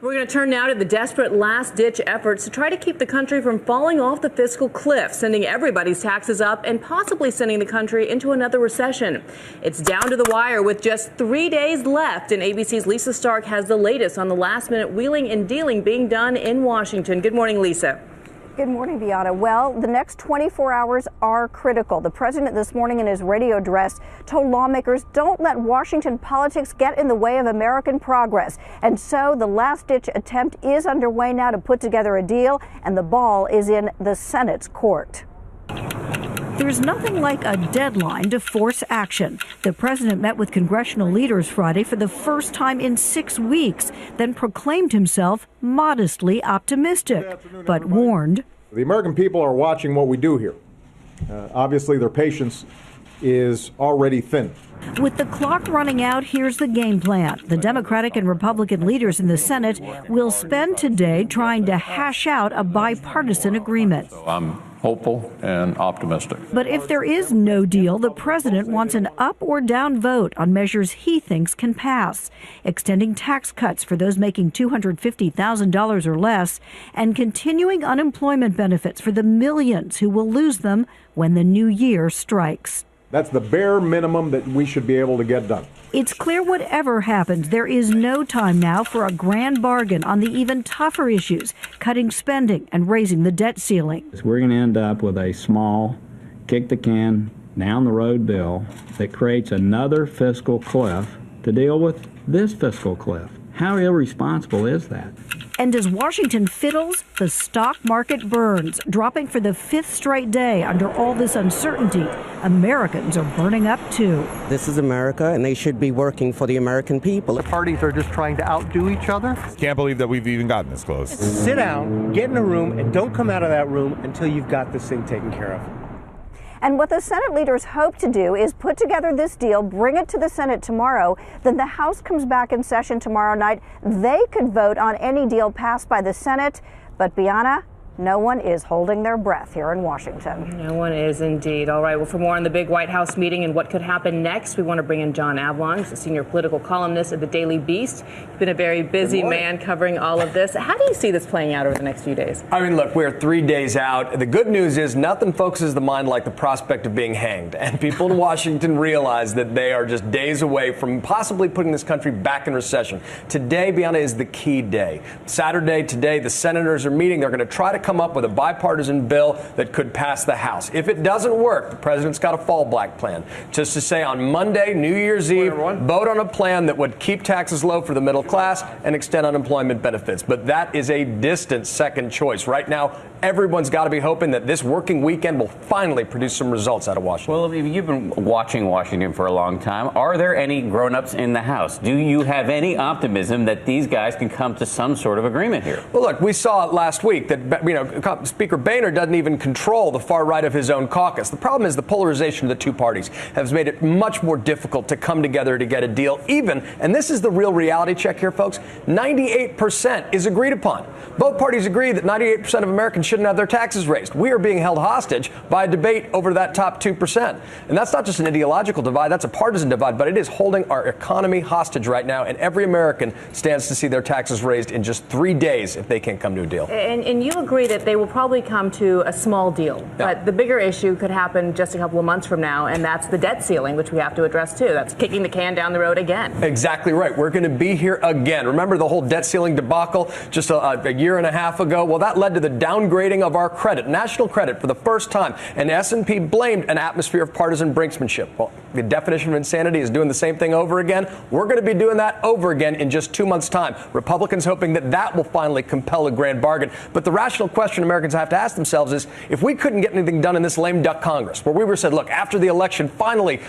We're going to turn now to the desperate last-ditch efforts to try to keep the country from falling off the fiscal cliff, sending everybody's taxes up and possibly sending the country into another recession. It's down to the wire with just 3 days left, and ABC's Lisa Stark has the latest on the last-minute wheeling and dealing being done in Washington. Good morning, Lisa. Good morning, Deanna. Well, the next 24 hours are critical. The president this morning in his radio address told lawmakers don't let Washington politics get in the way of American progress. And so the last-ditch attempt is underway now to put together a deal, and the ball is in the Senate's court. There's nothing like a deadline to force action. The president met with congressional leaders Friday for the first time in 6 weeks, then proclaimed himself modestly optimistic, but warned. The American people are watching what we do here. Obviously, their patience is already thin. With the clock running out, here's the game plan. The Democratic and Republican leaders in the Senate will spend today trying to hash out a bipartisan agreement. I'm hopeful and optimistic. But if there is no deal, the president wants an up or down vote on measures he thinks can pass, extending tax cuts for those making $250,000 or less, and continuing unemployment benefits for the millions who will lose them when the new year strikes. That's the bare minimum that we should be able to get done. It's clear whatever happens, there is no time now for a grand bargain on the even tougher issues, cutting spending and raising the debt ceiling. We're going to end up with a small, kick the can, down the road bill that creates another fiscal cliff to deal with this fiscal cliff. How irresponsible is that? And as Washington fiddles, the stock market burns, dropping for the fifth straight day. Under all this uncertainty, Americans are burning up too. This is America, and they should be working for the American people. The parties are just trying to outdo each other. Can't believe that we've even gotten this close. Sit down, get in a room, and don't come out of that room until you've got this thing taken care of. And what the Senate leaders hope to do is put together this deal, bring it to the Senate tomorrow. Then the House comes back in session tomorrow night. They could vote on any deal passed by the Senate. But Bianna, no one is holding their breath here in Washington. No one is indeed. All right. Well, for more on the big White House meeting and what could happen next, we want to bring in John Avlon. He's a senior political columnist at the Daily Beast. He's been a very busy man covering all of this. How do you see this playing out over the next few days? I mean, look, we're 3 days out. The good news is nothing focuses the mind like the prospect of being hanged. And people in Washington realize that they are just days away from possibly putting this country back in recession. Today, Bianna, is the key day. Saturday, today, the senators are meeting. They're going to try to come up with a bipartisan bill that could pass the House. If it doesn't work, the president's got a fallback plan. Just to say on Monday, New Year's Eve, vote on a plan that would keep taxes low for the middle class and extend unemployment benefits. But that is a distant second choice. Right now, everyone's got to be hoping that this working weekend will finally produce some results out of Washington. Well, you've been watching Washington for a long time. Are there any grown-ups in the House? Do you have any optimism that these guys can come to some sort of agreement here? Well, look, we saw it last week that, Speaker Boehner doesn't even control the far right of his own caucus. The problem is the polarization of the two parties has made it much more difficult to come together to get a deal. Even, and this is the real reality check here, folks, 98% is agreed upon. Both parties agree that 98% of Americans shouldn't have their taxes raised. We are being held hostage by a debate over that top 2%. And that's not just an ideological divide, that's a partisan divide, but it is holding our economy hostage right now. And every American stands to see their taxes raised in just 3 days if they can't come to a deal. And you agree that they will probably come to a small deal. Yeah. But the bigger issue could happen just a couple of months from now, and that's the debt ceiling, which we have to address too. That's kicking the can down the road again. Exactly right. We're going to be here again. Remember the whole debt ceiling debacle just a year and a half ago? Well, that led to the downgrading of our credit, national credit, for the first time. And S&P blamed an atmosphere of partisan brinksmanship. Well, the definition of insanity is doing the same thing over again. We're going to be doing that over again in just 2 months' time. Republicans hoping that that will finally compel a grand bargain. But the rational question Americans have to ask themselves is, if we couldn't get anything done in this lame duck Congress, where we were said, look, after the election, finally,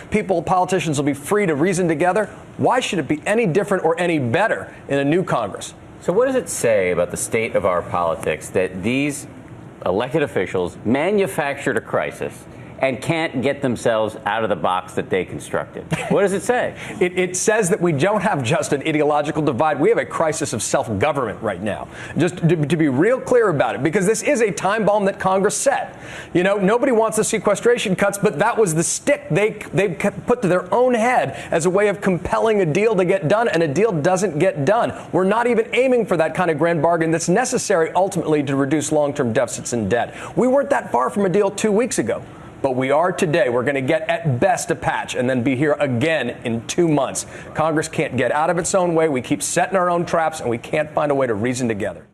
politicians will be free to reason together, why should it be any different or any better in a new Congress? So what does it say about the state of our politics that these elected officials manufactured a crisis and can't get themselves out of the box that they constructed. What does it say? It says that we don't have just an ideological divide. We have a crisis of self-government right now. Just to be real clear about it, because this is a time bomb that Congress set. You know, nobody wants the sequestration cuts, but that was the stick they put to their own head as a way of compelling a deal to get done, and a deal doesn't get done. We're not even aiming for that kind of grand bargain that's necessary ultimately to reduce long-term deficits and debt. We weren't that far from a deal 2 weeks ago. But we are today. We're going to get at best a patch and then be here again in 2 months. Congress can't get out of its own way. We keep setting our own traps, and we can't find a way to reason together.